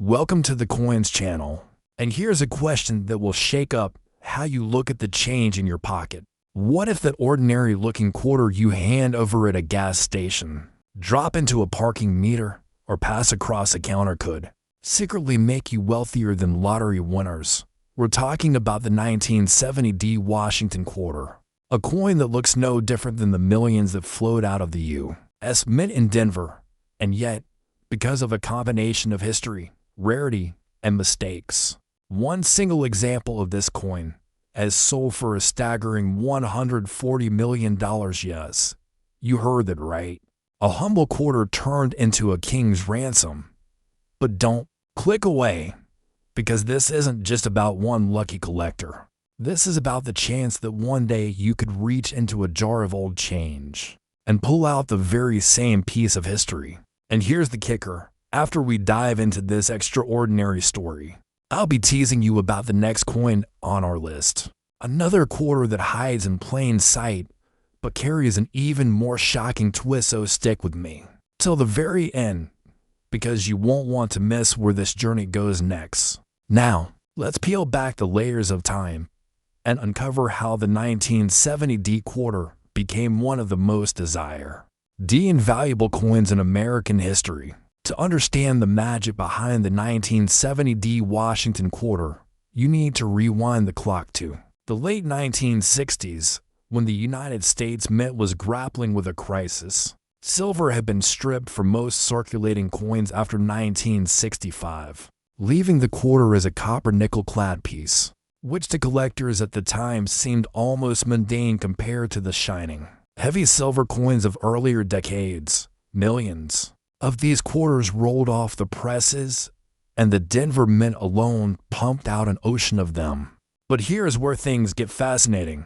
Welcome to the Coins channel. And here's a question that will shake up how you look at the change in your pocket. What if that ordinary looking quarter you hand over at a gas station, drop into a parking meter, or pass across a counter could secretly make you wealthier than lottery winners? We're talking about the 1970 Washington quarter, a coin that looks no different than the millions that flowed out of the U.S. Mint in Denver, and yet, because of a combination of history, rarity, and mistakes, one single example of this coin has sold for a staggering $140 million. Yes, you heard that right. A humble quarter turned into a king's ransom. But don't click away, because this isn't just about one lucky collector. This is about the chance that one day you could reach into a jar of old change and pull out the very same piece of history. And here's the kicker. After we dive into this extraordinary story, I'll be teasing you about the next coin on our list. Another quarter that hides in plain sight, but carries an even more shocking twist, so stick with me till the very end, because you won't want to miss where this journey goes next. Now, let's peel back the layers of time and uncover how the 1970 quarter became one of the most desired and valuable coins in American history. To understand the magic behind the 1970 Washington quarter, you need to rewind the clock to the late 1960s, when the United States Mint was grappling with a crisis. Silver had been stripped from most circulating coins after 1965, leaving the quarter as a copper nickel-clad piece, which to collectors at the time seemed almost mundane compared to the shining, heavy silver coins of earlier decades. Millions of these quarters rolled off the presses, and the Denver Mint alone pumped out an ocean of them. But here's where things get fascinating.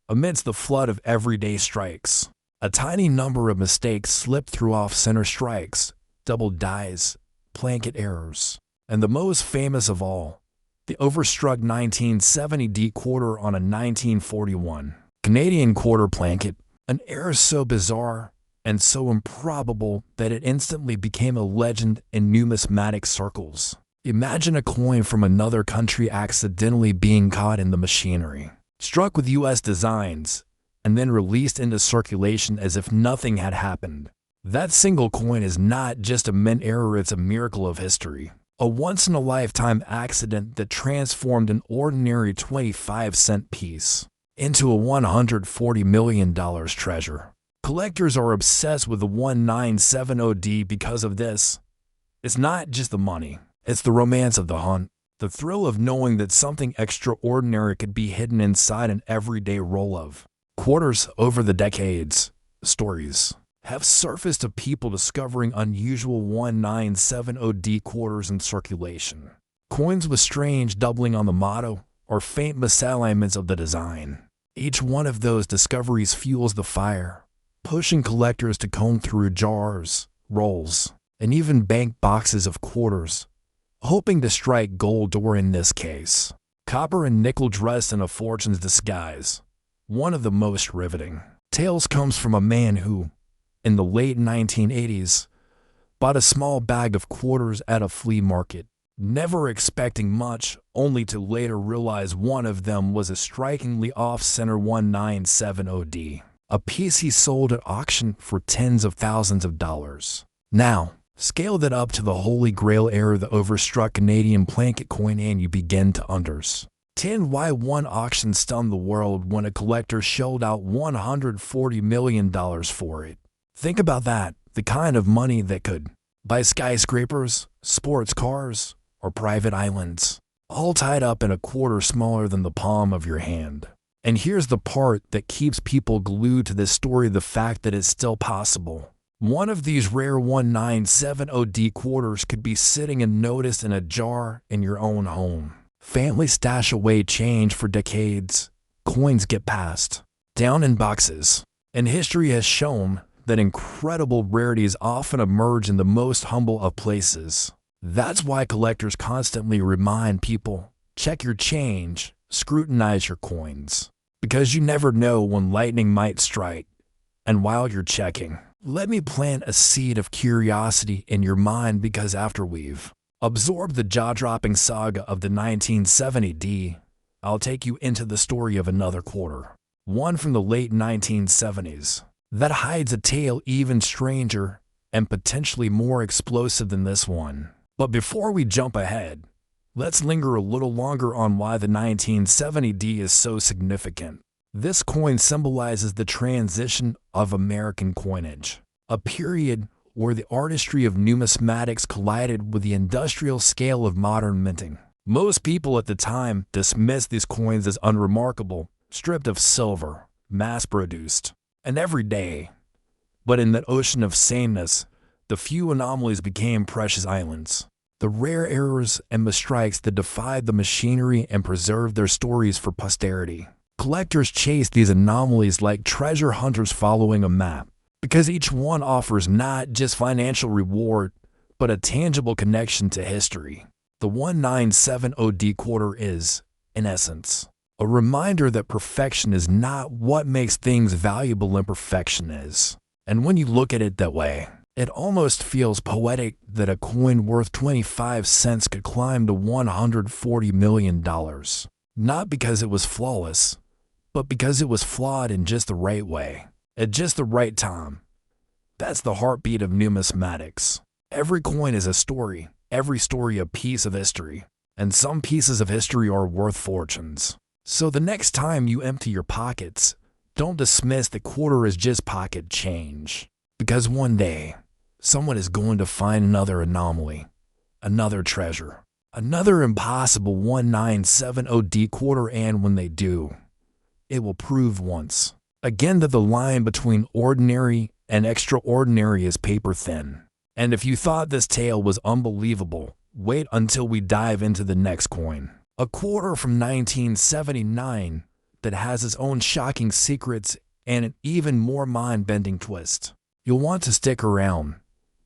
Amidst the flood of everyday strikes, a tiny number of mistakes slipped through off-center strikes, double dies, plankett errors, and the most famous of all, the overstruck 1970 quarter on a 1941 Canadian quarter plankett, an error so bizarre and so improbable that it instantly became a legend in numismatic circles. Imagine a coin from another country accidentally being caught in the machinery, struck with U.S. designs, and then released into circulation as if nothing had happened. That single coin is not just a mint error, it's a miracle of history. A once-in-a-lifetime accident that transformed an ordinary 25-cent piece into a $140 million treasure. Collectors are obsessed with the 1970 because of this. It's not just the money, it's the romance of the hunt, the thrill of knowing that something extraordinary could be hidden inside an everyday roll of quarters. Over the decades, stories have surfaced of people discovering unusual 1970 quarters in circulation. Coins with strange doubling on the motto or faint misalignments of the design. Each one of those discoveries fuels the fire, pushing collectors to comb through jars, rolls, and even bank boxes of quarters, hoping to strike gold, or in this case, copper and nickel dressed in a fortune's disguise. One of the most riveting tales comes from a man who, in the late 1980s, bought a small bag of quarters at a flea market, never expecting much, only to later realize one of them was a strikingly off-center 1970, a piece he sold at auction for tens of thousands of dollars. Now, scale that up to the holy grail era, the overstruck Canadian plankett coin, and you begin to understand why one auction stunned the world when a collector shelled out $140 million for it. Think about that, the kind of money that could buy skyscrapers, sports cars, or private islands, all tied up in a quarter smaller than the palm of your hand. And here's the part that keeps people glued to this story, the fact that it's still possible. One of these rare 1970 quarters could be sitting unnoticed in a jar in your own home. Families stash away change for decades. Coins get passed down in boxes. And history has shown that incredible rarities often emerge in the most humble of places. That's why collectors constantly remind people, check your change, scrutinize your coins, because you never know when lightning might strike. And while you're checking, let me plant a seed of curiosity in your mind, because after we've Absorb the jaw-dropping saga of the 1970s. I'll take you into the story of another quarter, one from the late 1970s, that hides a tale even stranger and potentially more explosive than this one. But before we jump ahead, let's linger a little longer on why the 1970s is so significant. This coin symbolizes the transition of American coinage, a period where the artistry of numismatics collided with the industrial scale of modern minting. Most people at the time dismissed these coins as unremarkable, stripped of silver, mass-produced, and everyday. But in that ocean of sameness, the few anomalies became precious islands. The rare errors and misstrikes that defied the machinery and preserved their stories for posterity. Collectors chase these anomalies like treasure hunters following a map, because each one offers not just financial reward, but a tangible connection to history. The 1970 quarter is, in essence, a reminder that perfection is not what makes things valuable, imperfection is. And when you look at it that way, it almost feels poetic that a coin worth 25 cents could climb to $140 million. Not because it was flawless, but because it was flawed in just the right way, at just the right time. That's the heartbeat of numismatics. Every coin is a story, every story a piece of history, and some pieces of history are worth fortunes. So the next time you empty your pockets, don't dismiss the quarter as just pocket change. Because one day, someone is going to find another anomaly, another treasure, another impossible 1970 quarter, and when they do, it will prove once again that the line between ordinary and extraordinary is paper thin. And if you thought this tale was unbelievable, wait until we dive into the next coin. A quarter from 1979 that has its own shocking secrets and an even more mind-bending twist. You'll want to stick around,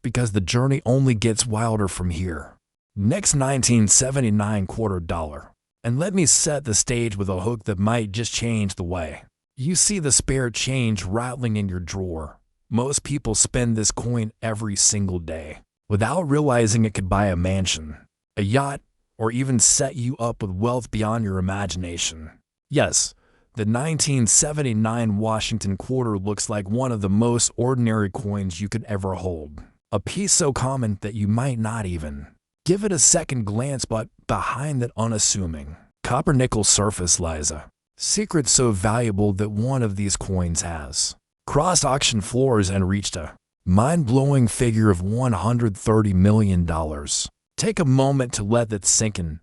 because the journey only gets wilder from here. Next, 1979 quarter dollar. And let me set the stage with a hook that might just change the way you see the spare change rattling in your drawer. Most people spend this coin every single day, without realizing it could buy a mansion, a yacht, or even set you up with wealth beyond your imagination. Yes, the 1979 Washington quarter looks like one of the most ordinary coins you could ever hold. A piece so common that you might not even give it a second glance, but behind that unassuming copper-nickel surface lies a secret so valuable that one of these coins has crossed auction floors and reached a mind-blowing figure of $130 million. Take a moment to let that sink in.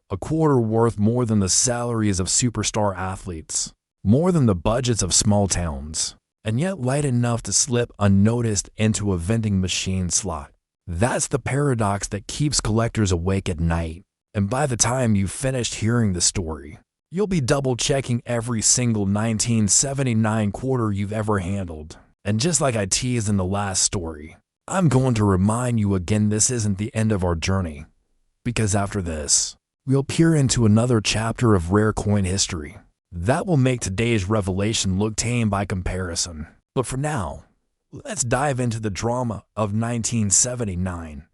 A quarter worth more than the salaries of superstar athletes, more than the budgets of small towns, and yet light enough to slip unnoticed into a vending machine slot. That's the paradox that keeps collectors awake at night. And by the time you've finished hearing the story, you'll be double-checking every single 1979 quarter you've ever handled. And just like I teased in the last story, I'm going to remind you again, this isn't the end of our journey. Because after this, we'll peer into another chapter of rare coin history that will make today's revelation look tame by comparison. But for now, let's dive into the drama of 1979.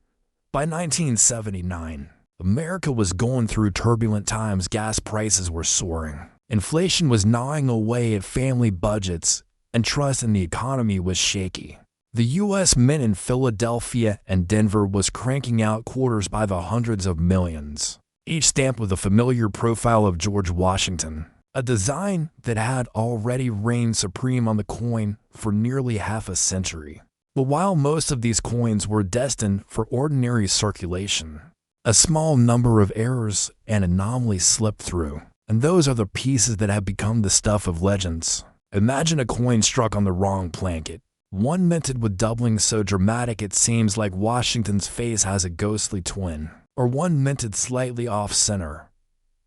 By 1979, America was going through turbulent times. Gas prices were soaring. Inflation was gnawing away at family budgets, and trust in the economy was shaky. The U.S. Mint in Philadelphia and Denver was cranking out quarters by the hundreds of millions, each stamped with a familiar profile of George Washington, a design that had already reigned supreme on the coin for nearly half a century. But while most of these coins were destined for ordinary circulation, a small number of errors and anomalies slipped through, and those are the pieces that have become the stuff of legends. Imagine a coin struck on the wrong planet, one minted with doubling so dramatic it seems like Washington's face has a ghostly twin, or one minted slightly off-center,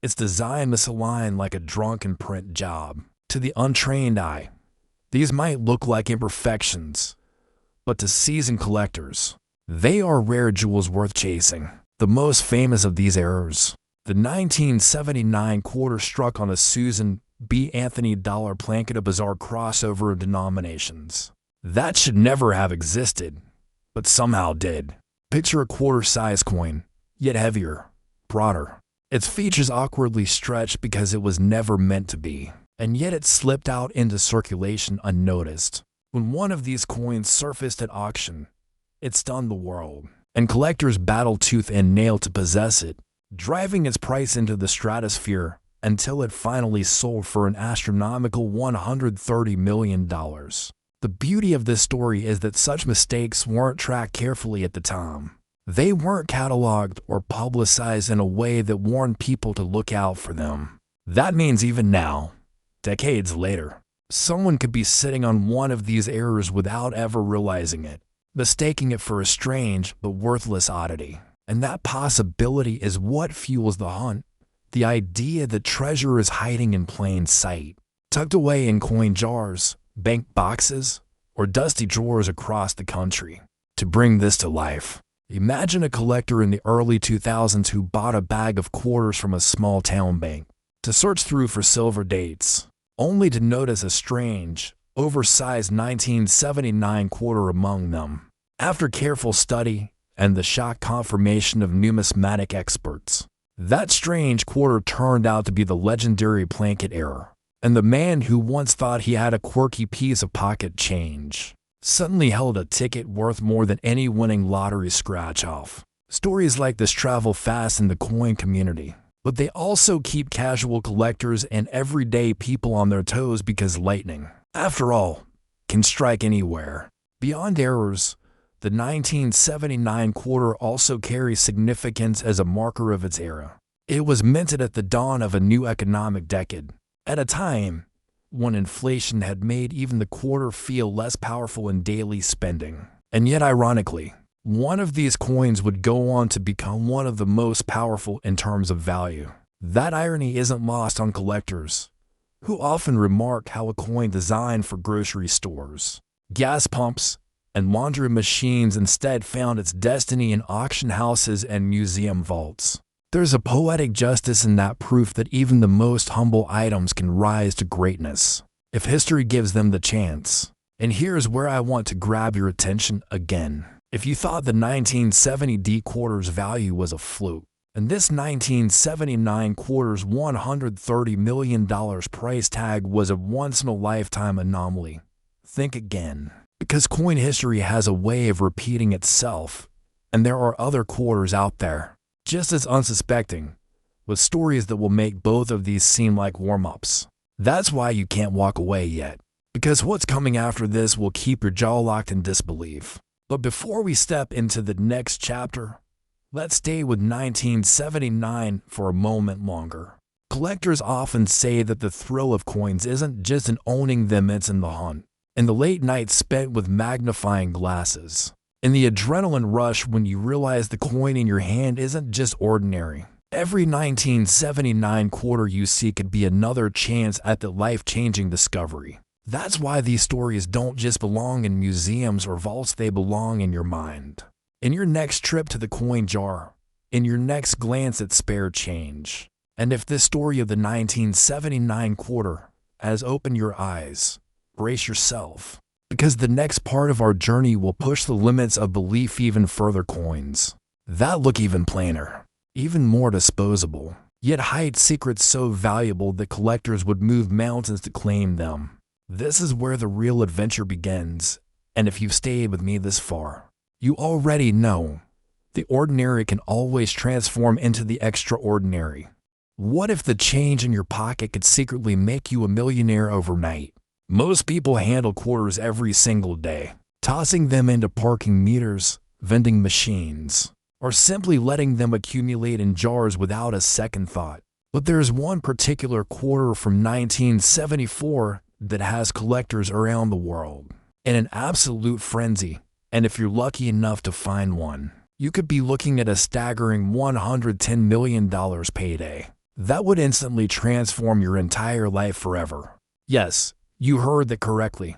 its design misaligned like a drunken print job. To the untrained eye, these might look like imperfections, but to seasoned collectors, they are rare jewels worth chasing. The most famous of these errors, the 1979 quarter struck on a Susan B. Anthony dollar planked, a bizarre crossover of denominations. That should never have existed, but somehow did. Picture a quarter-size coin, yet heavier, broader. Its features awkwardly stretched because it was never meant to be, and yet it slipped out into circulation unnoticed. When one of these coins surfaced at auction, it stunned the world, and collectors battled tooth and nail to possess it, driving its price into the stratosphere until it finally sold for an astronomical $130 million. The beauty of this story is that such mistakes weren't tracked carefully at the time. They weren't cataloged or publicized in a way that warned people to look out for them. That means even now, decades later, someone could be sitting on one of these errors without ever realizing it, mistaking it for a strange but worthless oddity. And that possibility is what fuels the hunt. The idea that treasure is hiding in plain sight, tucked away in coin jars, bank boxes, or dusty drawers across the country. To bring this to life, imagine a collector in the early 2000s who bought a bag of quarters from a small town bank to search through for silver dates, only to notice a strange, oversized 1979 quarter among them. After careful study and the shocked confirmation of numismatic experts, that strange quarter turned out to be the legendary Plunkett error, and the man who once thought he had a quirky piece of pocket change suddenly held a ticket worth more than any winning lottery scratch-off. Stories like this travel fast in the coin community, but they also keep casual collectors and everyday people on their toes because lightning, after all, can strike anywhere. Beyond errors, the 1979 quarter also carries significance as a marker of its era. It was minted at the dawn of a new economic decade, at a time when inflation had made even the quarter feel less powerful in daily spending. And yet, ironically, one of these coins would go on to become one of the most powerful in terms of value. That irony isn't lost on collectors, who often remark how a coin designed for grocery stores, gas pumps, and laundry machines instead found its destiny in auction houses and museum vaults. There's a poetic justice in that proof that even the most humble items can rise to greatness, if history gives them the chance. And here's where I want to grab your attention again. If you thought the 1970 D quarter's value was a fluke, and this 1979 quarter's $130 million price tag was a once-in-a-lifetime anomaly, think again. Because coin history has a way of repeating itself, and there are other quarters out there, just as unsuspecting, with stories that will make both of these seem like warm-ups. That's why you can't walk away yet, because what's coming after this will keep your jaw locked in disbelief. But before we step into the next chapter, let's stay with 1979 for a moment longer. Collectors often say that the thrill of coins isn't just in owning them, it's in the hunt, in the late nights spent with magnifying glasses, in the adrenaline rush when you realize the coin in your hand isn't just ordinary. Every 1979 quarter you see could be another chance at the life-changing discovery. That's why these stories don't just belong in museums or vaults, they belong in your mind. In your next trip to the coin jar, in your next glance at spare change. And if this story of the 1979 quarter has opened your eyes, brace yourself, because the next part of our journey will push the limits of belief even further. Coins that look even plainer, even more disposable, yet hide secrets so valuable that collectors would move mountains to claim them. This is where the real adventure begins, and if you've stayed with me this far, you already know the ordinary can always transform into the extraordinary. What if the change in your pocket could secretly make you a millionaire overnight? Most people handle quarters every single day, tossing them into parking meters, vending machines, or simply letting them accumulate in jars without a second thought. But there's one particular quarter from 1974 that has collectors around the world in an absolute frenzy, and if you're lucky enough to find one, you could be looking at a staggering $110 million payday. That would instantly transform your entire life forever. Yes, you heard that correctly.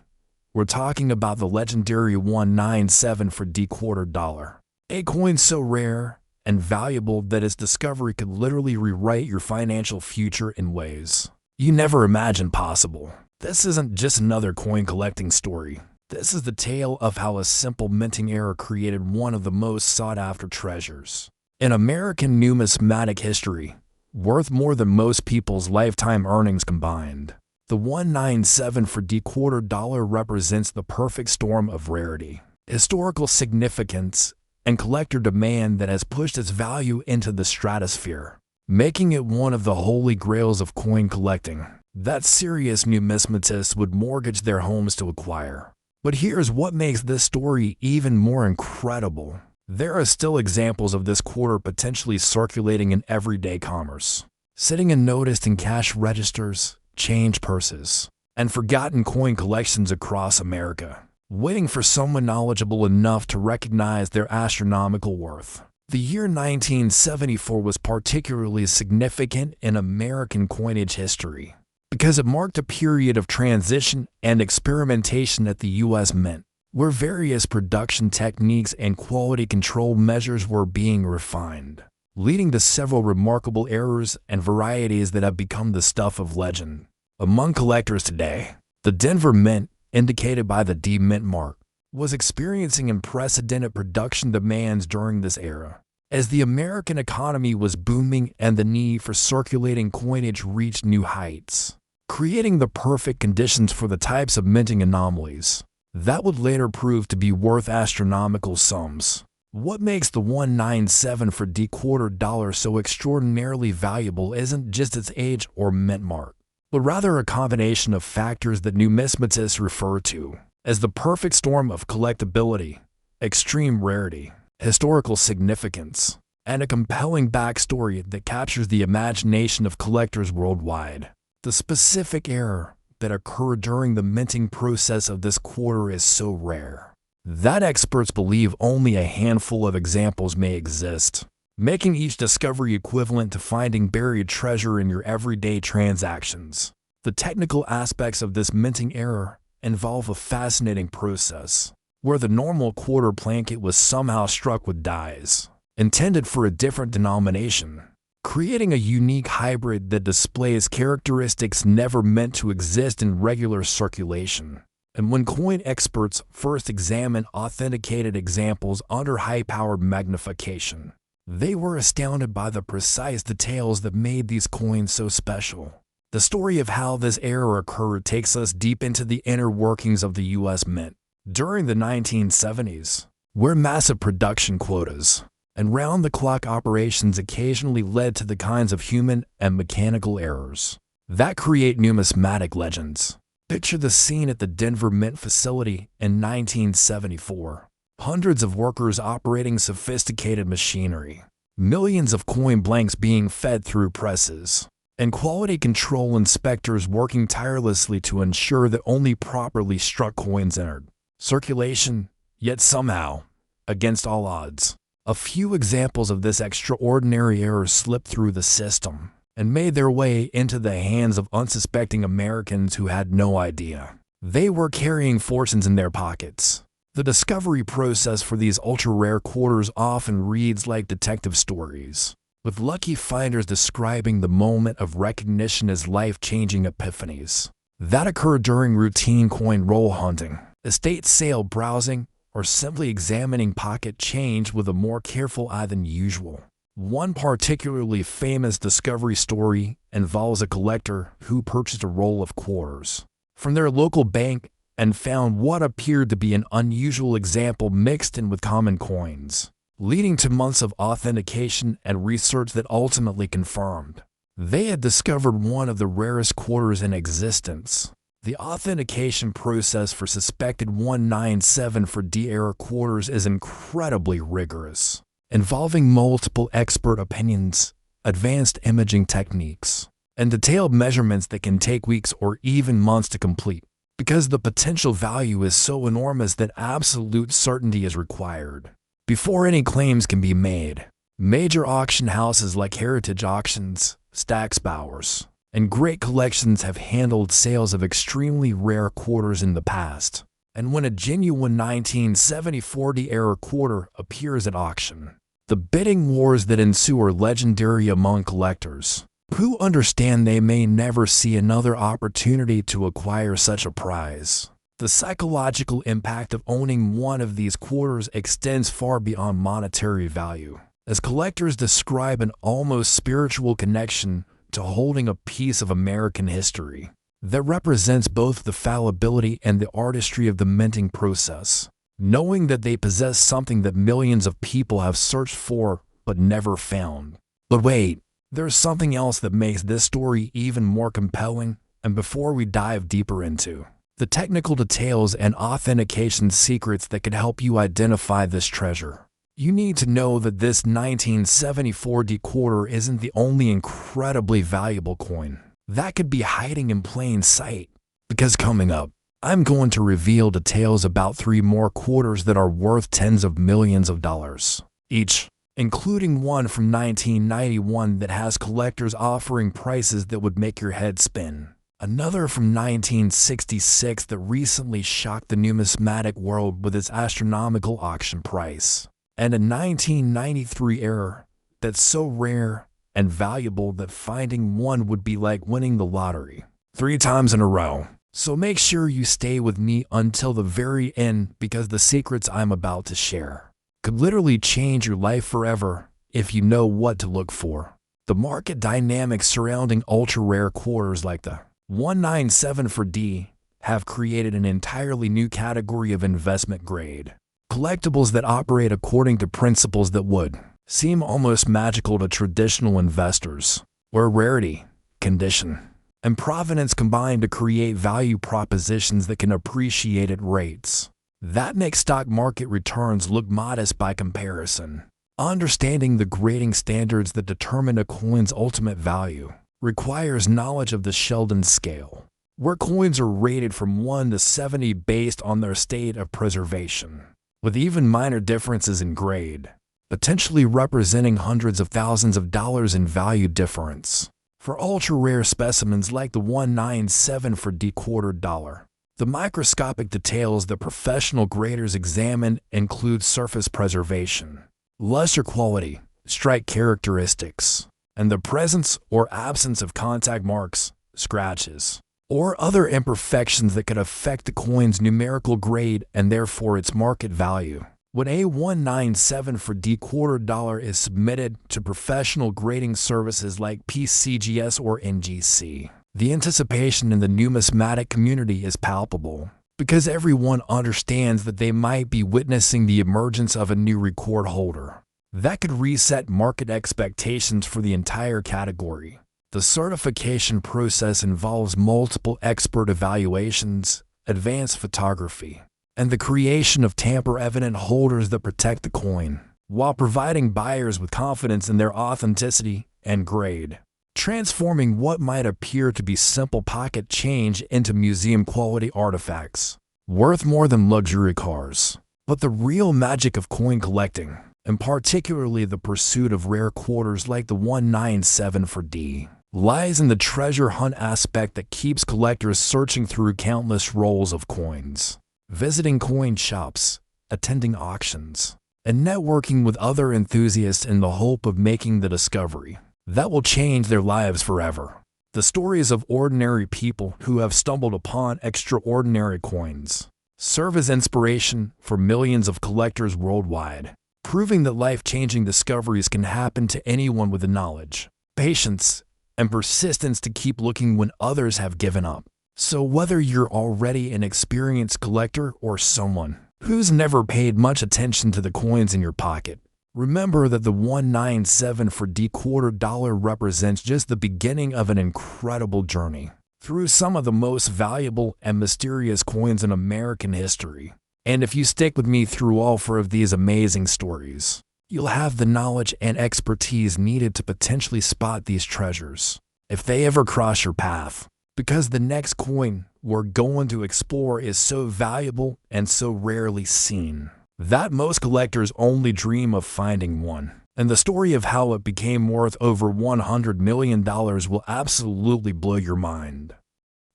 We're talking about the legendary 197 for D quarter dollar. A coin so rare and valuable that its discovery could literally rewrite your financial future in ways you never imagined possible. This isn't just another coin collecting story. This is the tale of how a simple minting error created one of the most sought-after treasures In American numismatic history, worth more than most people's lifetime earnings combined. The 197 for D quarter dollar represents the perfect storm of rarity, historical significance, and collector demand that has pushed its value into the stratosphere, making it one of the holy grails of coin collecting that serious numismatists would mortgage their homes to acquire. But here's what makes this story even more incredible. There are still examples of this quarter potentially circulating in everyday commerce, sitting unnoticed in cash registers, change purses, and forgotten coin collections across America, waiting for someone knowledgeable enough to recognize their astronomical worth. The year 1974 was particularly significant in American coinage history because it marked a period of transition and experimentation at the U.S. Mint, where various production techniques and quality control measures were being refined, leading to several remarkable errors and varieties that have become the stuff of legend. Among collectors today, the Denver Mint, indicated by the D Mint mark, was experiencing unprecedented production demands during this era, as the American economy was booming and the need for circulating coinage reached new heights, creating the perfect conditions for the types of minting anomalies that would later prove to be worth astronomical sums. What makes the 197 for D quarter dollar so extraordinarily valuable isn't just its age or mint mark, but rather a combination of factors that numismatists refer to as the perfect storm of collectability, extreme rarity, historical significance, and a compelling backstory that captures the imagination of collectors worldwide. The specific error that occurred during the minting process of this quarter is so rare that experts believe only a handful of examples may exist, making each discovery equivalent to finding buried treasure in your everyday transactions. The technical aspects of this minting error involve a fascinating process where the normal quarter plankett was somehow struck with dies intended for a different denomination, creating a unique hybrid that displays characteristics never meant to exist in regular circulation. And when coin experts first examined authenticated examples under high-powered magnification, they were astounded by the precise details that made these coins so special. The story of how this error occurred takes us deep into the inner workings of the U.S. Mint during the 1970s, where massive production quotas and round-the-clock operations occasionally led to the kinds of human and mechanical errors that create numismatic legends. Picture the scene at the Denver Mint facility in 1974. Hundreds of workers operating sophisticated machinery, millions of coin blanks being fed through presses, and quality control inspectors working tirelessly to ensure that only properly struck coins entered circulation, yet somehow, against all odds, a few examples of this extraordinary error slipped through the system and made their way into the hands of unsuspecting Americans who had no idea they were carrying fortunes in their pockets. The discovery process for these ultra-rare quarters often reads like detective stories, with lucky finders describing the moment of recognition as life-changing epiphanies that occurred during routine coin roll hunting, estate sale browsing, or simply examining pocket change with a more careful eye than usual. One particularly famous discovery story involves a collector who purchased a roll of quarters from their local bank and found what appeared to be an unusual example mixed in with common coins, leading to months of authentication and research that ultimately confirmed they had discovered one of the rarest quarters in existence. The authentication process for suspected 197 for D error quarters is incredibly rigorous, involving multiple expert opinions, advanced imaging techniques, and detailed measurements that can take weeks or even months to complete, because the potential value is so enormous that absolute certainty is required before any claims can be made. Major auction houses like Heritage Auctions, Stack's Bowers, and Great Collections have handled sales of extremely rare quarters in the past. And when a genuine 1974 D error quarter appears at auction, the bidding wars that ensue are legendary among collectors, who understand they may never see another opportunity to acquire such a prize. The psychological impact of owning one of these quarters extends far beyond monetary value. as collectors describe an almost spiritual connection to holding a piece of American history that represents both the fallibility and the artistry of the minting process, knowing that they possess something that millions of people have searched for but never found. But wait, there's something else that makes this story even more compelling, and before we dive deeper into the technical details and authentication secrets that could help you identify this treasure, you need to know that this 1974 decoder isn't the only incredibly valuable coin that could be hiding in plain sight. Because coming up, I'm going to reveal details about 3 more quarters that are worth tens of millions of dollars each, including one from 1991 that has collectors offering prices that would make your head spin, another from 1966 that recently shocked the numismatic world with its astronomical auction price, and a 1993 error that's so rare and valuable that finding one would be like winning the lottery 3 times in a row. So make sure you stay with me until the very end, because the secrets I'm about to share could literally change your life forever if you know what to look for. The market dynamics surrounding ultra-rare quarters like the 197 for D have created an entirely new category of investment grade collectibles that operate according to principles that would seem almost magical to traditional investors, where rarity, condition, and provenance combine to create value propositions that can appreciate at rates that make stock market returns look modest by comparison. Understanding the grading standards that determine a coin's ultimate value requires knowledge of the Sheldon scale, where coins are rated from 1 to 70 based on their state of preservation, with even minor differences in grade potentially representing hundreds of thousands of dollars in value difference. For ultra-rare specimens like the 197 for D-quartered dollar, the microscopic details that professional graders examine include surface preservation, luster quality, strike characteristics, and the presence or absence of contact marks, scratches, or other imperfections that could affect the coin's numerical grade and therefore its market value. When a 197 for D-quartered dollar is submitted to professional grading services like PCGS or NGC, the anticipation in the numismatic community is palpable, because everyone understands that they might be witnessing the emergence of a new record holder that could reset market expectations for the entire category. The certification process involves multiple expert evaluations, advanced photography, and the creation of tamper-evident holders that protect the coin, while providing buyers with confidence in their authenticity and grade, transforming what might appear to be simple pocket change into museum-quality artifacts, worth more than luxury cars. But the real magic of coin collecting, and particularly the pursuit of rare quarters like the 197 for D, lies in the treasure hunt aspect that keeps collectors searching through countless rolls of coins, visiting coin shops, attending auctions, and networking with other enthusiasts in the hope of making the discovery that will change their lives forever. The stories of ordinary people who have stumbled upon extraordinary coins serve as inspiration for millions of collectors worldwide, proving that life-changing discoveries can happen to anyone with the knowledge, patience, and persistence to keep looking when others have given up. So whether you're already an experienced collector or someone who's never paid much attention to the coins in your pocket, remember that the 197 for D-quartered dollar represents just the beginning of an incredible journey through some of the most valuable and mysterious coins in American history. And if you stick with me through all 4 of these amazing stories, you'll have the knowledge and expertise needed to potentially spot these treasures if they ever cross your path. Because the next coin we're going to explore is so valuable and so rarely seen that most collectors only dream of finding one. And the story of how it became worth over $100 million will absolutely blow your mind.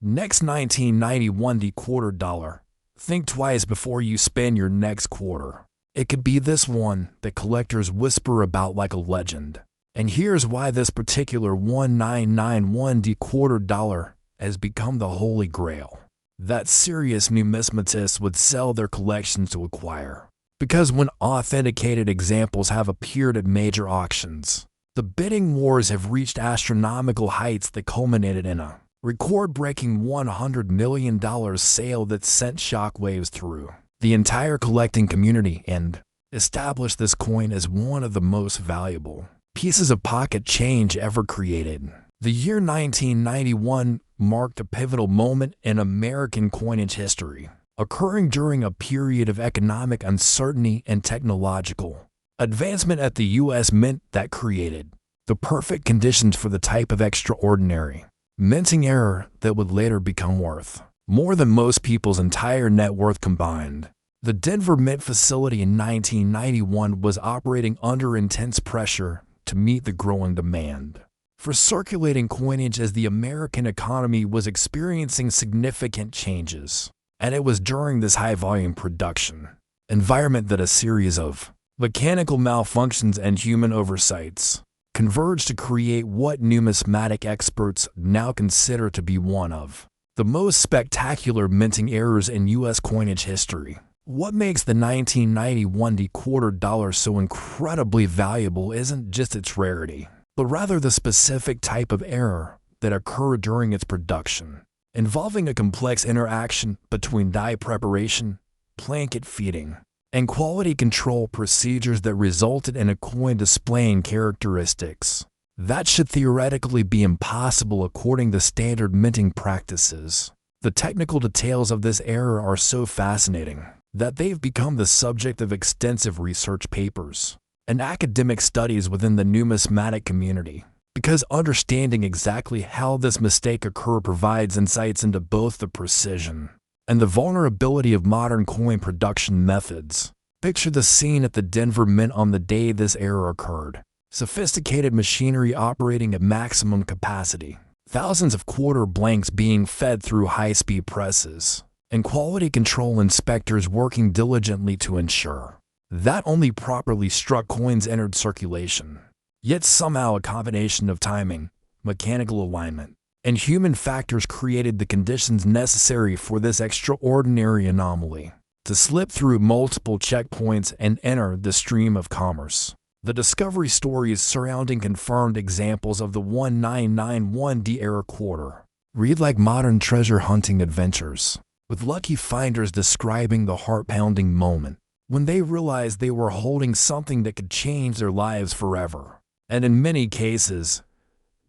Next, 1991 D-quartered dollar. Think twice before you spend your next quarter. It could be this one that collectors whisper about like a legend. And here's why this particular 1991 D-quartered dollar has become the holy grail that serious numismatists would sell their collections to acquire. Because when authenticated examples have appeared at major auctions, the bidding wars have reached astronomical heights that culminated in a record-breaking $100 million sale that sent shockwaves through the entire collecting community and established this coin as one of the most valuable pieces of pocket change ever created. The year 1991 marked a pivotal moment in American coinage history, occurring during a period of economic uncertainty and technological advancement at the U.S. Mint that created the perfect conditions for the type of extraordinary minting error that would later become worth more than most people's entire net worth combined. The Denver Mint facility in 1991 was operating under intense pressure to meet the growing demand for circulating coinage as the American economy was experiencing significant changes. And it was during this high-volume production environment that a series of mechanical malfunctions and human oversights converged to create what numismatic experts now consider to be one of the most spectacular minting errors in U.S. coinage history. What makes the 1991 quarter dollar so incredibly valuable isn't just its rarity, but rather the specific type of error that occurred during its production, involving a complex interaction between die preparation, blanket feeding, and quality control procedures that resulted in a coin displaying characteristics that should theoretically be impossible according to standard minting practices. The technical details of this error are so fascinating that they've become the subject of extensive research papers and academic studies within the numismatic community, because understanding exactly how this mistake occurred provides insights into both the precision and the vulnerability of modern coin production methods. Picture the scene at the Denver Mint on the day this error occurred. Sophisticated machinery operating at maximum capacity, thousands of quarter blanks being fed through high-speed presses, and quality control inspectors working diligently to ensure that only properly struck coins entered circulation. Yet somehow a combination of timing, mechanical alignment, and human factors created the conditions necessary for this extraordinary anomaly to slip through multiple checkpoints and enter the stream of commerce. The discovery stories surrounding confirmed examples of the 1991 error quarter read like modern treasure hunting adventures, with lucky finders describing the heart-pounding moment when they realized they were holding something that could change their lives forever. And in many cases,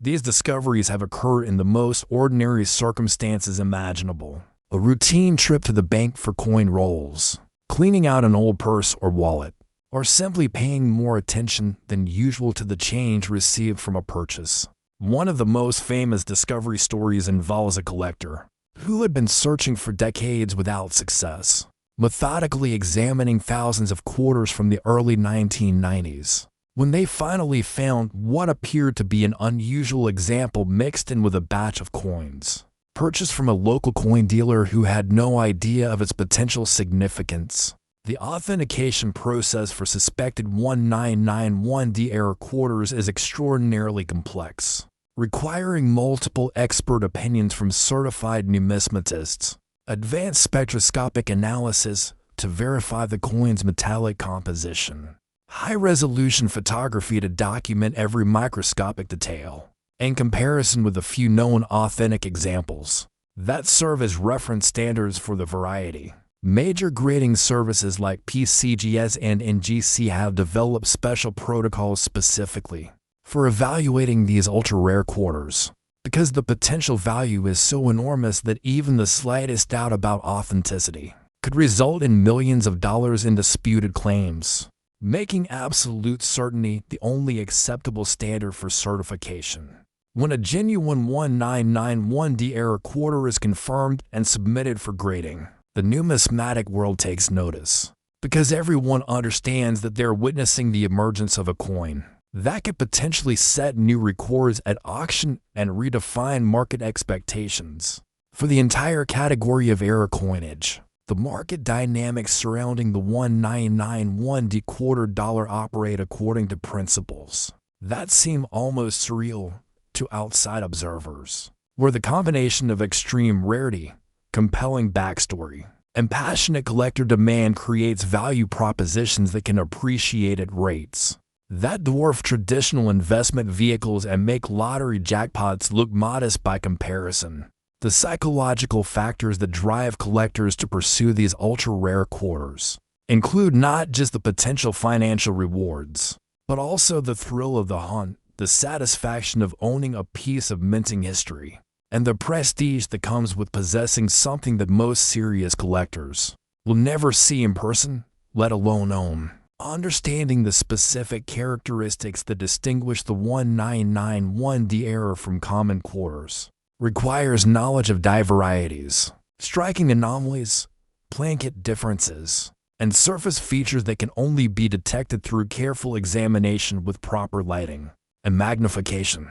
these discoveries have occurred in the most ordinary circumstances imaginable. A routine trip to the bank for coin rolls, cleaning out an old purse or wallet, or simply paying more attention than usual to the change received from a purchase. One of the most famous discovery stories involves a collector who had been searching for decades without success, methodically examining thousands of quarters from the early 1990s. When they finally found what appeared to be an unusual example mixed in with a batch of coins, purchased from a local coin dealer who had no idea of its potential significance. The authentication process for suspected 1991 error quarters is extraordinarily complex, requiring multiple expert opinions from certified numismatists, advanced spectroscopic analysis to verify the coin's metallic composition, high-resolution photography to document every microscopic detail, and comparison with a few known authentic examples that serve as reference standards for the variety. Major grading services like PCGS and NGC have developed special protocols specifically for evaluating these ultra-rare quarters, because the potential value is so enormous that even the slightest doubt about authenticity could result in millions of dollars in disputed claims, making absolute certainty the only acceptable standard for certification. When a genuine 1991 error quarter is confirmed and submitted for grading, the numismatic world takes notice, because everyone understands that they're witnessing the emergence of a coin that could potentially set new records at auction and redefine market expectations. For the entire category of error coinage, the market dynamics surrounding the 1991 quarter dollar operate according to principles that seem almost surreal to outside observers, where the combination of extreme rarity, compelling backstory, and passionate collector demand creates value propositions that can appreciate at rates that dwarf traditional investment vehicles and make lottery jackpots look modest by comparison. The psychological factors that drive collectors to pursue these ultra-rare quarters include not just the potential financial rewards, but also the thrill of the hunt, the satisfaction of owning a piece of minting history, and the prestige that comes with possessing something that most serious collectors will never see in person, let alone own. Understanding the specific characteristics that distinguish the 1991D era from common quarters requires knowledge of die varieties, striking anomalies, blanket differences, and surface features that can only be detected through careful examination with proper lighting and magnification,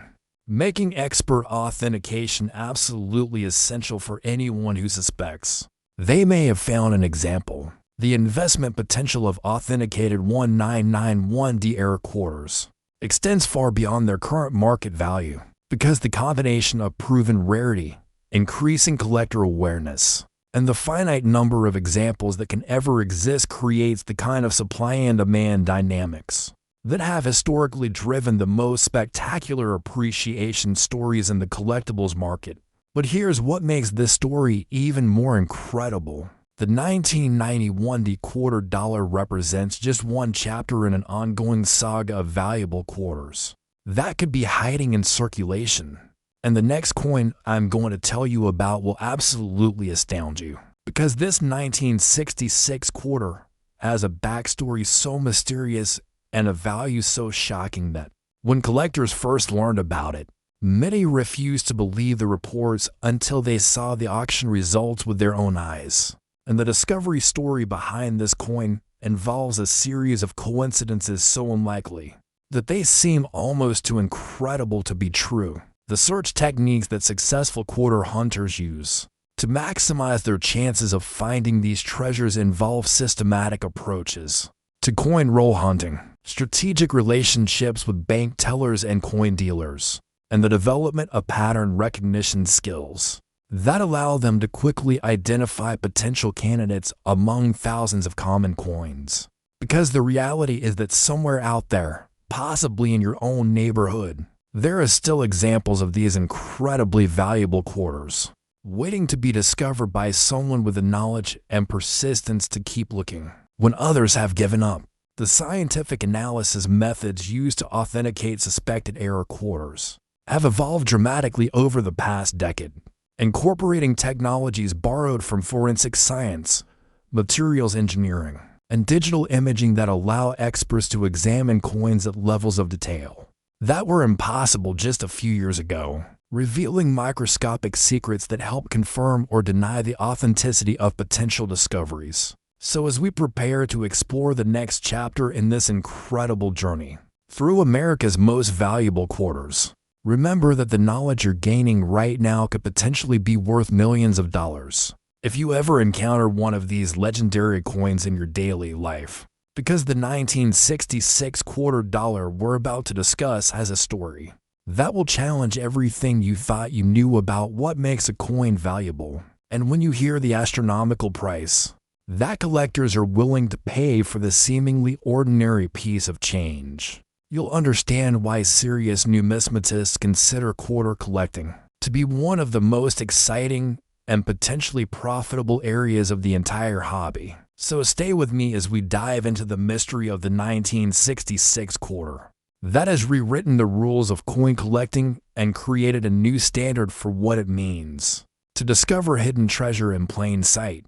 making expert authentication absolutely essential for anyone who suspects they may have found an example. The investment potential of authenticated 1991D era quarters extends far beyond their current market value because the combination of proven rarity, increasing collector awareness, and the finite number of examples that can ever exist creates the kind of supply and demand dynamics that have historically driven the most spectacular appreciation stories in the collectibles market. But here's what makes this story even more incredible. The 1991D quarter dollar represents just one chapter in an ongoing saga of valuable quarters that could be hiding in circulation. And the next coin I'm going to tell you about will absolutely astound you, because this 1966 quarter has a backstory so mysterious and a value so shocking that when collectors first learned about it, many refused to believe the reports until they saw the auction results with their own eyes. And the discovery story behind this coin involves a series of coincidences so unlikely that they seem almost too incredible to be true. The search techniques that successful quarter hunters use to maximize their chances of finding these treasures involve systematic approaches to coin roll hunting, strategic relationships with bank tellers and coin dealers, and the development of pattern recognition skills that allow them to quickly identify potential candidates among thousands of common coins. Because the reality is that somewhere out there, possibly in your own neighborhood, there are still examples of these incredibly valuable quarters, waiting to be discovered by someone with the knowledge and persistence to keep looking when others have given up. The scientific analysis methods used to authenticate suspected error quarters have evolved dramatically over the past decade, incorporating technologies borrowed from forensic science, materials engineering, and digital imaging that allow experts to examine coins at levels of detail that were impossible just a few years ago, revealing microscopic secrets that help confirm or deny the authenticity of potential discoveries. So as we prepare to explore the next chapter in this incredible journey through America's most valuable quarters, remember that the knowledge you're gaining right now could potentially be worth millions of dollars if you ever encounter one of these legendary coins in your daily life. Because the 1966 quarter dollar we're about to discuss has a story that will challenge everything you thought you knew about what makes a coin valuable. And when you hear the astronomical price that collectors are willing to pay for the seemingly ordinary piece of change, you'll understand why serious numismatists consider quarter collecting to be one of the most exciting and potentially profitable areas of the entire hobby. So stay with me as we dive into the mystery of the 1966 quarter that has rewritten the rules of coin collecting and created a new standard for what it means to discover hidden treasure in plain sight.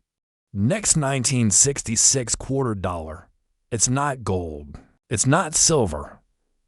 Next 1966 quarter dollar. It's not gold, it's not silver,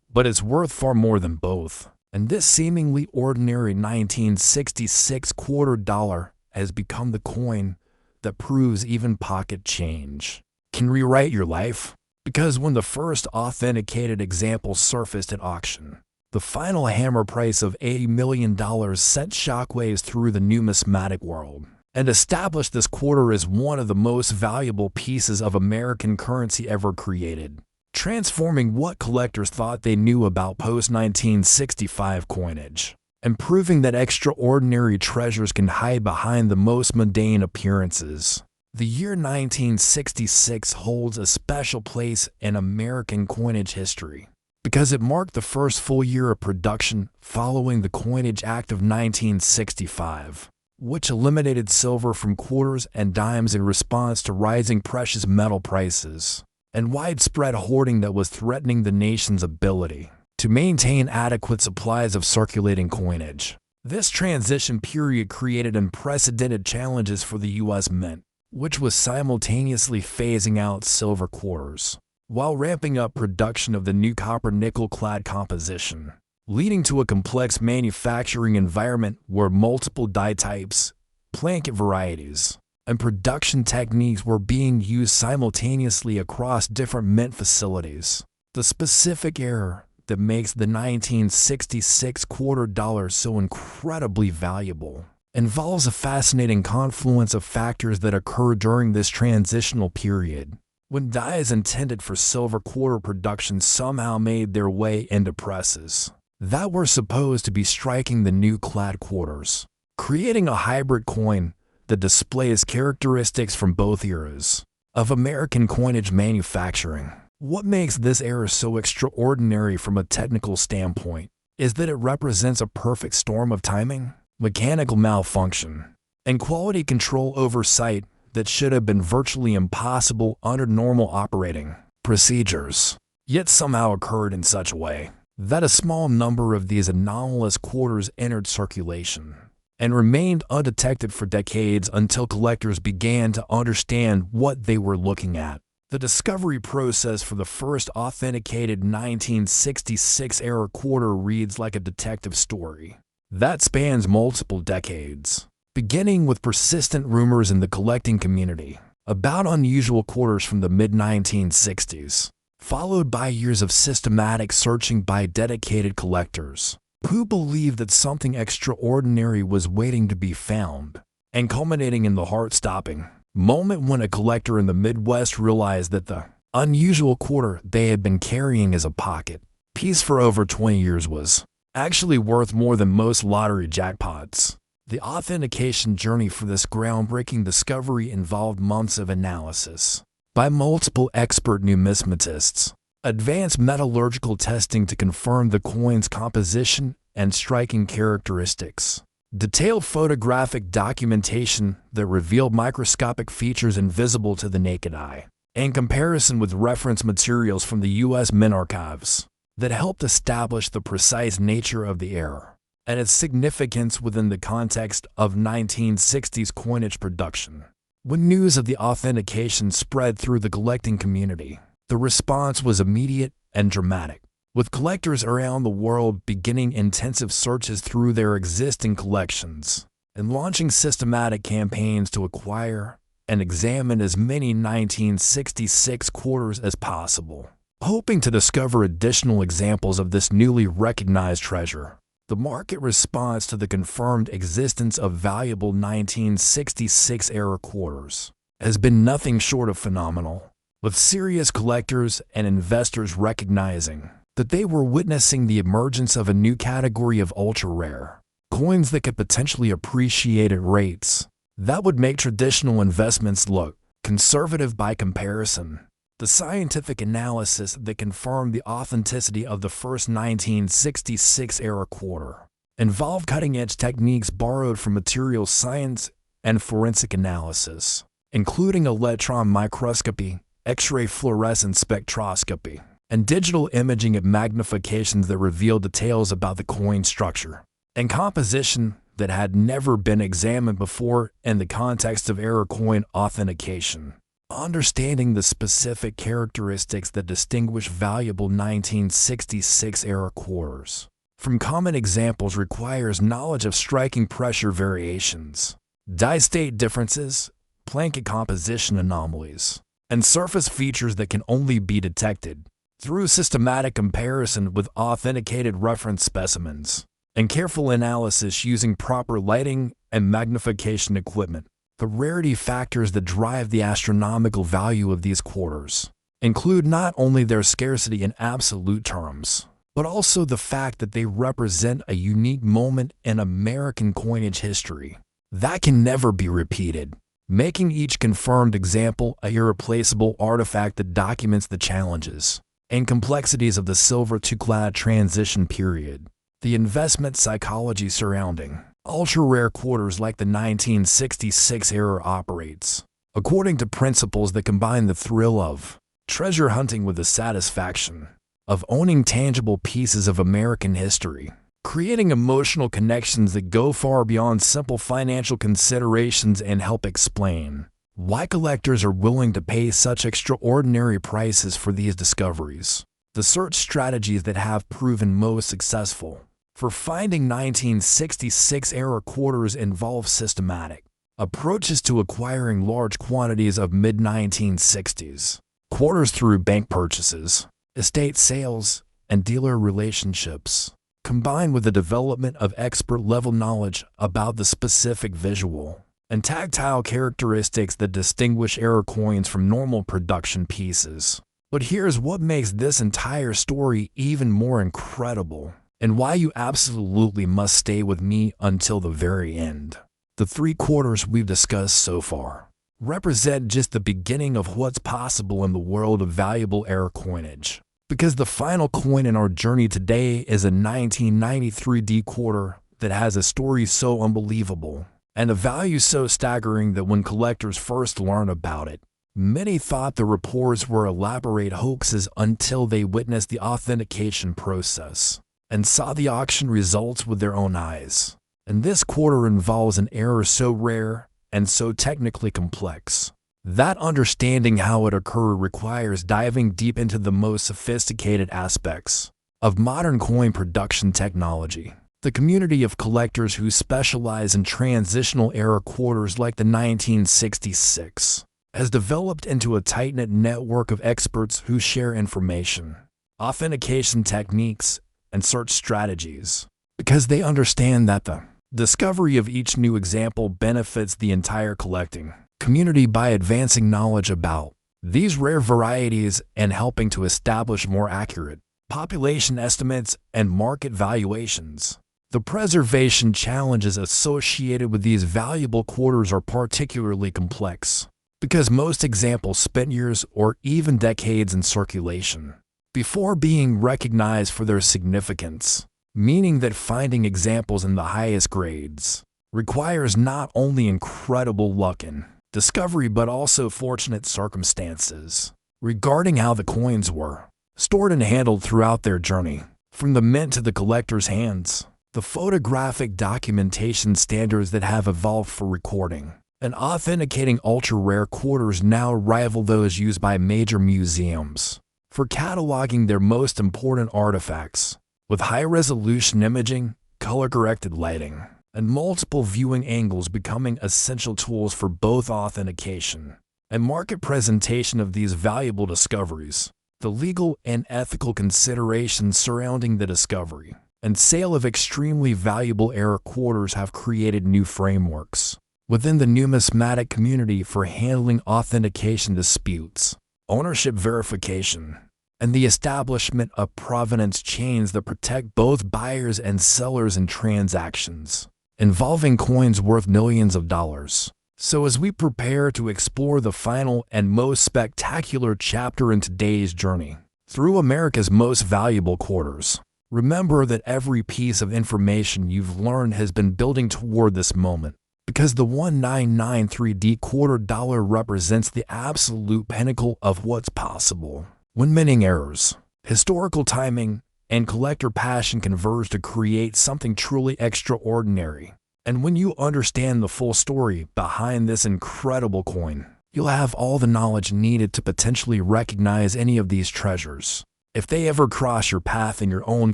but it's worth far more than both. And this seemingly ordinary 1966 quarter dollar has become the coin that proves even pocket change can rewrite your life. Because when the first authenticated example surfaced at auction, the final hammer price of $80 million sent shockwaves through the numismatic world and established this quarter as one of the most valuable pieces of American currency ever created, transforming what collectors thought they knew about post-1965 coinage, and proving that extraordinary treasures can hide behind the most mundane appearances. The year 1966 holds a special place in American coinage history because it marked the first full year of production following the Coinage Act of 1965, which eliminated silver from quarters and dimes in response to rising precious metal prices and widespread hoarding that was threatening the nation's ability to maintain adequate supplies of circulating coinage. This transition period created unprecedented challenges for the U.S. Mint, which was simultaneously phasing out silver quarters while ramping up production of the new copper-nickel-clad composition, leading to a complex manufacturing environment where multiple die types, plankett varieties, and production techniques were being used simultaneously across different mint facilities. The specific error that makes the 1966 quarter dollar so incredibly valuable involves a fascinating confluence of factors that occur during this transitional period, when dies intended for silver quarter production somehow made their way into presses that were supposed to be striking the new clad quarters, creating a hybrid coin that displays characteristics from both eras of American coinage manufacturing. What makes this era so extraordinary from a technical standpoint is that it represents a perfect storm of timing, mechanical malfunction, and quality control oversight that should have been virtually impossible under normal operating procedures, yet somehow occurred in such a way that a small number of these anomalous quarters entered circulation and remained undetected for decades until collectors began to understand what they were looking at. The discovery process for the first authenticated 1966-era quarter reads like a detective story that spans multiple decades, beginning with persistent rumors in the collecting community about unusual quarters from the mid-1960s, followed by years of systematic searching by dedicated collectors who believed that something extraordinary was waiting to be found, and culminating in the heart-stopping moment when a collector in the Midwest realized that the unusual quarter they had been carrying as a pocket piece for over 20 years was actually worth more than most lottery jackpots. The authentication journey for this groundbreaking discovery involved months of analysis by multiple expert numismatists, advanced metallurgical testing to confirm the coin's composition and striking characteristics, detailed photographic documentation that revealed microscopic features invisible to the naked eye, and comparison with reference materials from the U.S. Mint archives that helped establish the precise nature of the error and its significance within the context of 1960s coinage production. When news of the authentication spread through the collecting community, the response was immediate and dramatic, with collectors around the world beginning intensive searches through their existing collections and launching systematic campaigns to acquire and examine as many 1966 quarters as possible, hoping to discover additional examples of this newly recognized treasure. The market response to the confirmed existence of valuable 1966-era quarters has been nothing short of phenomenal, with serious collectors and investors recognizing that they were witnessing the emergence of a new category of ultra-rare coins that could potentially appreciate at rates that would make traditional investments look conservative by comparison. The scientific analysis that confirmed the authenticity of the first 1966-era quarter involved cutting-edge techniques borrowed from materials science and forensic analysis, including electron microscopy, X-ray fluorescence spectroscopy, and digital imaging at magnifications that revealed details about the coin structure and composition that had never been examined before in the context of error coin authentication. Understanding the specific characteristics that distinguish valuable 1966-era quarters from common examples requires knowledge of striking pressure variations, die state differences, plankett composition anomalies, and surface features that can only be detected through systematic comparison with authenticated reference specimens and careful analysis using proper lighting and magnification equipment. The rarity factors that drive the astronomical value of these quarters include not only their scarcity in absolute terms, but also the fact that they represent a unique moment in American coinage history that can never be repeated. making each confirmed example a irreplaceable artifact that documents the challenges and complexities of the silver to clad transition period. The investment psychology surrounding ultra-rare quarters like the 1966 era operates according to principles that combine the thrill of treasure hunting with the satisfaction of owning tangible pieces of American history, creating emotional connections that go far beyond simple financial considerations and help explain why collectors are willing to pay such extraordinary prices for these discoveries. The search strategies that have proven most successful for finding 1966-era quarters involve systematic approaches to acquiring large quantities of mid-1960s quarters through bank purchases, estate sales, and dealer relationships, combined with the development of expert-level knowledge about the specific visual and tactile characteristics that distinguish era coins from normal production pieces. But here's what makes this entire story even more incredible, and why you absolutely must stay with me until the very end. The 3 quarters we've discussed so far represent just the beginning of what's possible in the world of valuable era coinage. Because the final coin in our journey today is a 1993 D quarter that has a story so unbelievable and a value so staggering that when collectors first learned about it, many thought the reports were elaborate hoaxes until they witnessed the authentication process and saw the auction results with their own eyes. And this quarter involves an error so rare and so technically complex that understanding how it occurred requires diving deep into the most sophisticated aspects of modern coin production technology. The community of collectors who specialize in transitional era quarters like the 1966 has developed into a tight-knit network of experts who share information, authentication techniques, and search strategies, because they understand that the discovery of each new example benefits the entire collecting community by advancing knowledge about these rare varieties and helping to establish more accurate population estimates and market valuations. The preservation challenges associated with these valuable quarters are particularly complex, because most examples spent years or even decades in circulation before being recognized for their significance, meaning that finding examples in the highest grades requires not only incredible luck and discovery but also fortunate circumstances regarding how the coins were stored and handled throughout their journey, from the mint to the collector's hands. The photographic documentation standards that have evolved for recording and authenticating ultra-rare quarters now rival those used by major museums for cataloging their most important artifacts, with high-resolution imaging, color-corrected lighting, and multiple viewing angles becoming essential tools for both authentication and market presentation of these valuable discoveries. The legal and ethical considerations surrounding the discovery and sale of extremely valuable era quarters have created new frameworks within the numismatic community for handling authentication disputes, ownership verification, and the establishment of provenance chains that protect both buyers and sellers in transactions involving coins worth millions of dollars. So as we prepare to explore the final and most spectacular chapter in today's journey through America's most valuable quarters, remember that every piece of information you've learned has been building toward this moment, because the 1993D quarter dollar represents the absolute pinnacle of what's possible when minting errors, historical timing, and collector passion converge to create something truly extraordinary. And when you understand the full story behind this incredible coin, you'll have all the knowledge needed to potentially recognize any of these treasures if they ever cross your path in your own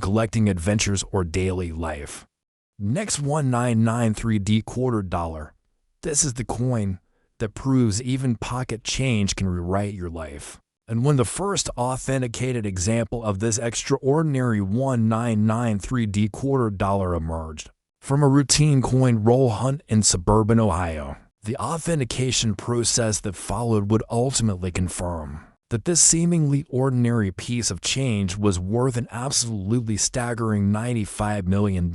collecting adventures or daily life. Next, 1993D quarter dollar. This is the coin that proves even pocket change can rewrite your life. And when the first authenticated example of this extraordinary 1993D quarter dollar emerged from a routine coin roll hunt in suburban Ohio, the authentication process that followed would ultimately confirm that this seemingly ordinary piece of change was worth an absolutely staggering $95 million,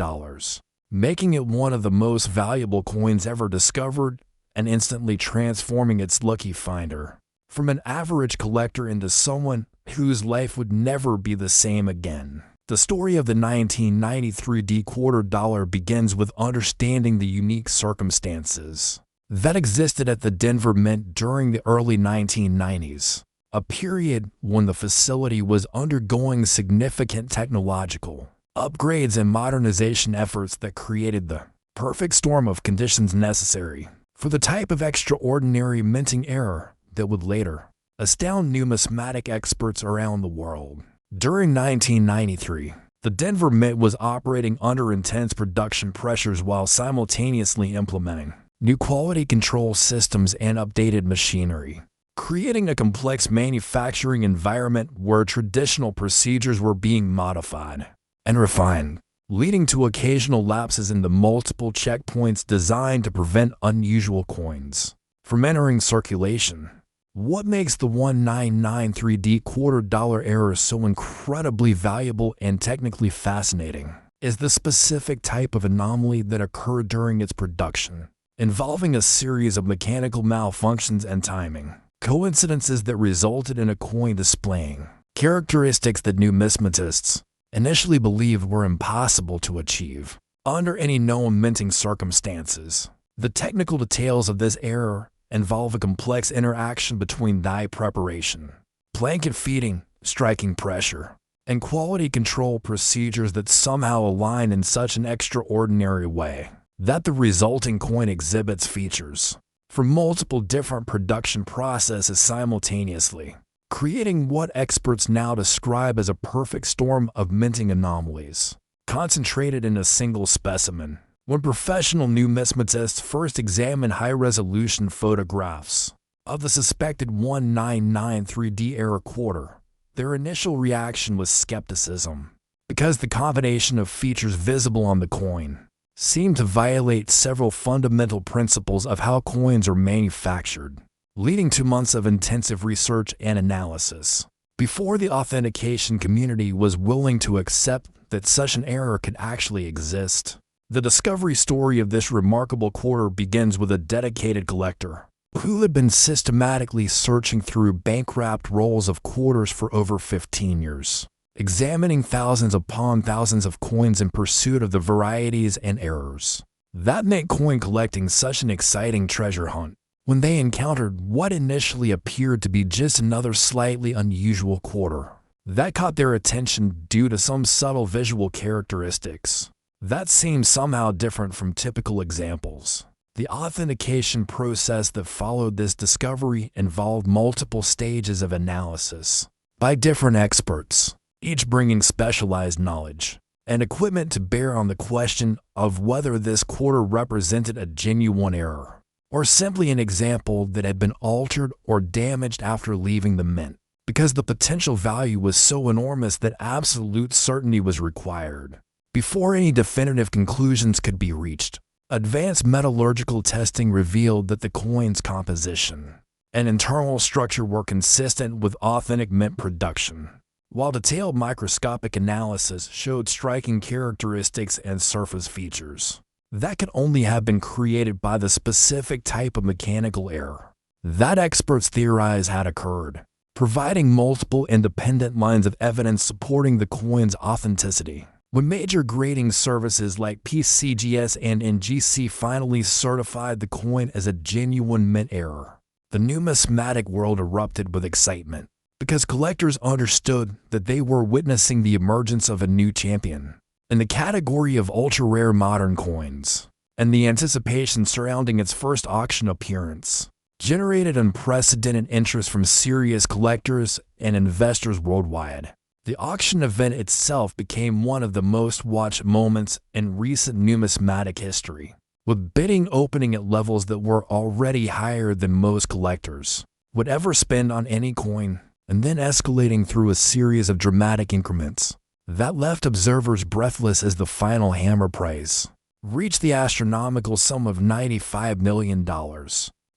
making it one of the most valuable coins ever discovered and instantly transforming its lucky finder from an average collector into someone whose life would never be the same again. The story of the 1993 quarter dollar begins with understanding the unique circumstances that existed at the Denver Mint during the early 1990s, a period when the facility was undergoing significant technological upgrades and modernization efforts that created the perfect storm of conditions necessary for the type of extraordinary minting error that would later astound numismatic experts around the world. During 1993, the Denver Mint was operating under intense production pressures while simultaneously implementing new quality control systems and updated machinery, creating a complex manufacturing environment where traditional procedures were being modified and refined, leading to occasional lapses in the multiple checkpoints designed to prevent unusual coins from entering circulation. What makes the 1993 quarter dollar error so incredibly valuable and technically fascinating is the specific type of anomaly that occurred during its production, involving a series of mechanical malfunctions and timing coincidences that resulted in a coin displaying characteristics that numismatists initially believed were impossible to achieve under any known minting circumstances. The technical details of this error involve a complex interaction between die preparation, blanket feeding, striking pressure, and quality control procedures that somehow align in such an extraordinary way that the resulting coin exhibits features from multiple different production processes simultaneously, creating what experts now describe as a perfect storm of minting anomalies, concentrated in a single specimen. When professional numismatists first examined high-resolution photographs of the suspected 1993 error quarter, their initial reaction was skepticism, because the combination of features visible on the coin seemed to violate several fundamental principles of how coins are manufactured, leading to months of intensive research and analysis before the authentication community was willing to accept that such an error could actually exist. The discovery story of this remarkable quarter begins with a dedicated collector who had been systematically searching through bank-wrapped rolls of quarters for over 15 years, examining thousands upon thousands of coins in pursuit of the varieties and errors that make coin collecting such an exciting treasure hunt. When they encountered what initially appeared to be just another slightly unusual quarter that caught their attention due to some subtle visual characteristics that seemed somehow different from typical examples. The authentication process that followed this discovery involved multiple stages of analysis by different experts, each bringing specialized knowledge and equipment to bear on the question of whether this quarter represented a genuine error or simply an example that had been altered or damaged after leaving the mint, because the potential value was so enormous that absolute certainty was required before any definitive conclusions could be reached. Advanced metallurgical testing revealed that the coin's composition and internal structure were consistent with authentic mint production, while detailed microscopic analysis showed striking characteristics and surface features that could only have been created by the specific type of mechanical error that experts theorize had occurred, providing multiple independent lines of evidence supporting the coin's authenticity. When major grading services like PCGS and NGC finally certified the coin as a genuine mint error, the numismatic world erupted with excitement, because collectors understood that they were witnessing the emergence of a new champion in the category of ultra-rare modern coins, and the anticipation surrounding its first auction appearance generated unprecedented interest from serious collectors and investors worldwide. The auction event itself became one of the most watched moments in recent numismatic history, with bidding opening at levels that were already higher than most collectors would ever spend on any coin, and then escalating through a series of dramatic increments that left observers breathless as the final hammer price reached the astronomical sum of $95 million,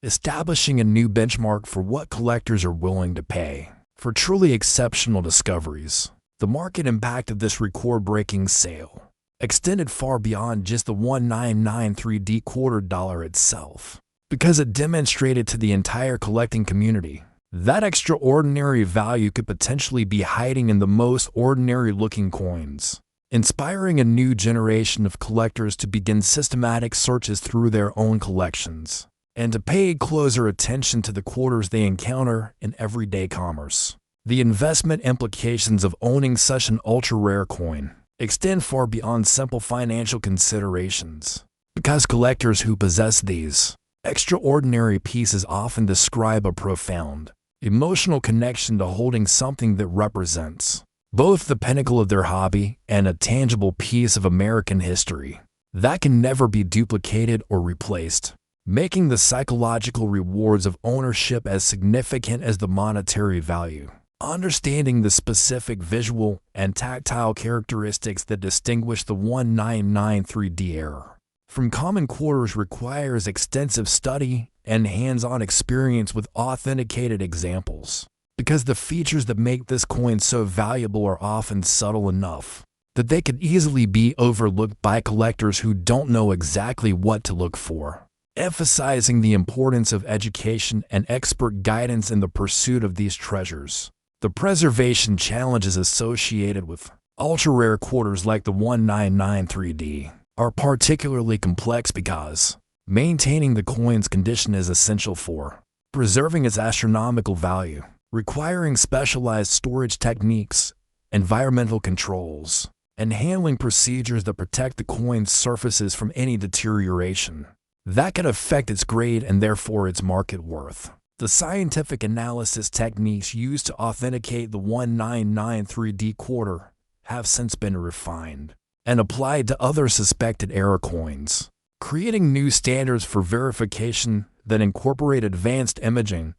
establishing a new benchmark for what collectors are willing to pay for truly exceptional discoveries. The market impact of this record-breaking sale extended far beyond just the 1993 quarter dollar itself. because it demonstrated to the entire collecting community that extraordinary value could potentially be hiding in the most ordinary-looking coins, inspiring a new generation of collectors to begin systematic searches through their own collections and to pay closer attention to the quarters they encounter in everyday commerce. The investment implications of owning such an ultra-rare coin extend far beyond simple financial considerations, because collectors who possess these extraordinary pieces often describe a profound emotional connection to holding something that represents both the pinnacle of their hobby and a tangible piece of American history that can never be duplicated or replaced, making the psychological rewards of ownership as significant as the monetary value. Understanding the specific visual and tactile characteristics that distinguish the 1993D era from common quarters requires extensive study and hands-on experience with authenticated examples, because the features that make this coin so valuable are often subtle enough that they could easily be overlooked by collectors who don't know exactly what to look for, emphasizing the importance of education and expert guidance in the pursuit of these treasures. The preservation challenges associated with ultra-rare quarters like the 1993D are particularly complex because maintaining the coin's condition is essential for preserving its astronomical value, requiring specialized storage techniques, environmental controls, and handling procedures that protect the coin's surfaces from any deterioration that could affect its grade and therefore its market worth. The scientific analysis techniques used to authenticate the 1993D quarter have since been refined and applied to other suspected error coins, creating new standards for verification that incorporate advanced imaging,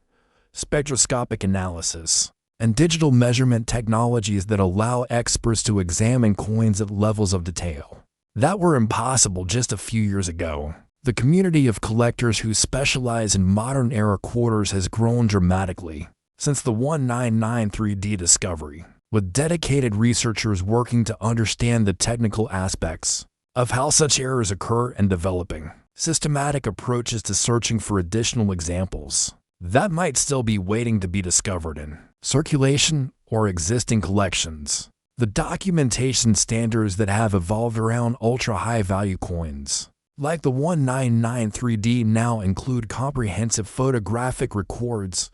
spectroscopic analysis, and digital measurement technologies that allow experts to examine coins at levels of detail that were impossible just a few years ago. The community of collectors who specialize in modern-era quarters has grown dramatically since the 1993D discovery, with dedicated researchers working to understand the technical aspects of how such errors occur and developing systematic approaches to searching for additional examples that might still be waiting to be discovered in circulation or existing collections. The documentation standards that have evolved around ultra-high-value coins like the 1993D now include comprehensive photographic records,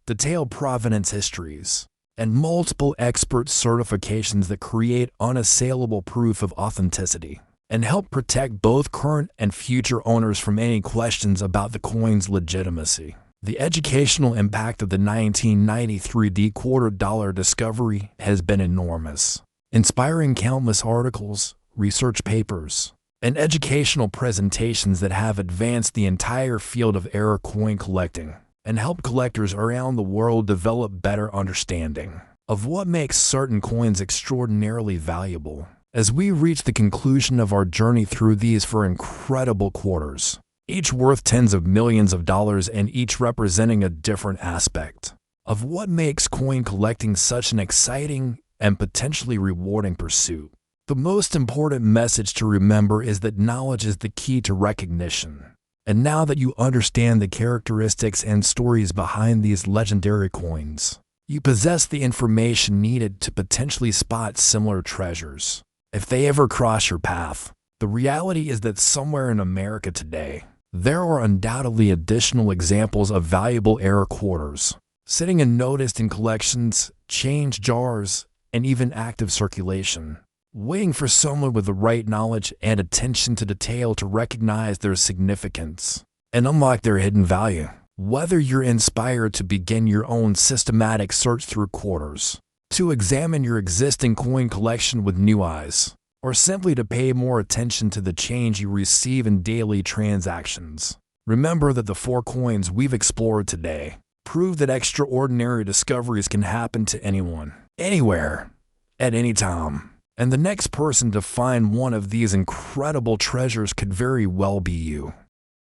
detailed provenance histories, and multiple expert certifications that create unassailable proof of authenticity and help protect both current and future owners from any questions about the coin's legitimacy. The educational impact of the 1993D $250 discovery has been enormous, inspiring countless articles, research papers, and educational presentations that have advanced the entire field of error coin collecting and helped collectors around the world develop better understanding of what makes certain coins extraordinarily valuable. As we reach the conclusion of our journey through these four incredible quarters, each worth tens of millions of dollars and each representing a different aspect of what makes coin collecting such an exciting and potentially rewarding pursuit, the most important message to remember is that knowledge is the key to recognition. And now that you understand the characteristics and stories behind these legendary coins, you possess the information needed to potentially spot similar treasures if they ever cross your path. The reality is that somewhere in America today, there are undoubtedly additional examples of valuable error quarters sitting unnoticed in collections, change jars, and even active circulation, waiting for someone with the right knowledge and attention to detail to recognize their significance and unlock their hidden value. Whether you're inspired to begin your own systematic search through quarters, to examine your existing coin collection with new eyes, or simply to pay more attention to the change you receive in daily transactions, remember that the four coins we've explored today prove that extraordinary discoveries can happen to anyone, anywhere, at any time. And the next person to find one of these incredible treasures could very well be you.